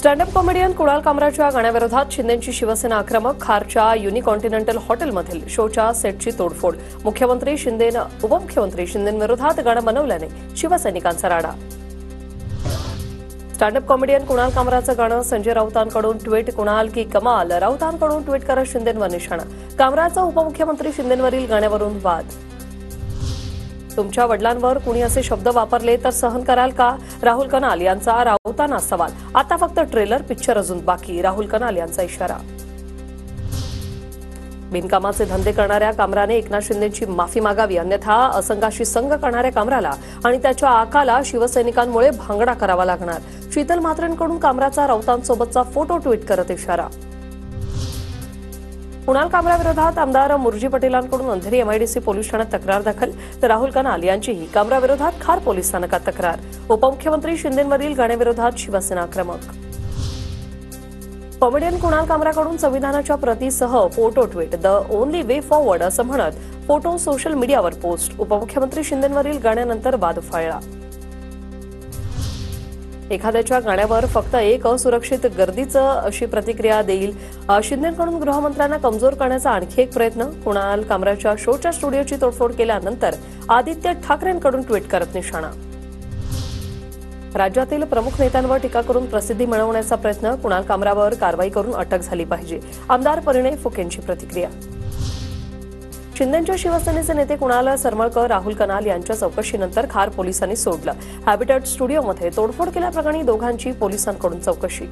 Stand up comedian Kunal कामराच्या गाण्याविरोधात शिंदेंची Shiv Sena आक्रमक. खारच्या युनिकॉन्टिनेंटल हॉटेलमधील शोच्या सेटची तोडफोड. मुख्यमंत्री शिंदेनं उपमुख्यमंत्री शिंदेंविरोधात गाणं बनवल्याने शिवसैनिकांचा राडा. स्टँडअप कॉमेडियन कुणाल कामराचं गाणं संजय राऊतांकडून ट्विट. कुणाल की कमाल. राऊतांकडून ट्विट करत शिंदेंवर निशाणा. कामराचा उपमुख्यमंत्री शिंदेंवरील गाण्यावरून वाद. तुमच्या वडिलांवर कुणी असे शब्द वापरले तर सहन कराल का? राहुल कनाल यांचा राऊतांना सवाल. आता फक्त ट्रेलर, पिक्चर अजून बाकी. राहुल कनाल यांचा इशारा. बिनकामाचे धंदे करणाऱ्या कामराने एकनाथ शिंदेंची माफी मागावी, अन्यथा असंघाशी संघ करणाऱ्या कामराला आणि त्याच्या आकाला शिवसैनिकांमुळे भांगडा करावा लागणार. शीतल म्हात्रेंकडून कामराचा राऊतांसोबतचा फोटो ट्विट करत इशारा. कुणाल कामराविरोधात आमदार मुर्जी पटेलांकडून अंधेरी एमआयडीसी पोलीस ठाण्यात तक्रार दाखल, तर राहुल कनाल यांचीही कामराविरोधात खार पोलीस स्थानकात तक्रार. उपमुख्यमंत्री शिंदेंवरील गाण्याविरोधात शिवसेना आक्रमक. कॉमेडियन कुणाल कामराकडून संविधानाच्या प्रतीसह photo tweet. The only way forward असं म्हणत फोटो सोशल मीडियावर पोस्ट. उपमुख्यमंत्री शिंदेंवरील गाण्यानंतर वाद उफाळला. एखाद्याच्या गाण्यावर फक्त एक असुरक्षित गर्दीचं अशी प्रतिक्रिया देईल. शिंदेंकडून गृहमंत्र्यांना कमजोर करण्याचा आणखी एक प्रयत्न. कुणाल कामराच्या शोच्या स्टुडिओची तोडफोड केल्यानंतर आदित्य ठाकरेंकडून ट्विट करत निशाणा. राज्यातील प्रमुख नेत्यांवर टीका करून प्रसिद्धी मिळवण्याचा प्रयत्न. कुणाल कामरावर कारवाई करून अटक झाली पाहिजे. आमदार परिणय फुकेंची प्रतिक्रिया. शिंदेंच्या शिवसेनेचे नेते कुणाल सरमळकर, राहुल कनाल यांच्या चौकशीनंतर खार पोलिसांनी सोडलं. हॅबिटॅट स्टुडिओमध्ये तोडफोड केल्याप्रकरणी दोघांची पोलिसांकडून चौकशी.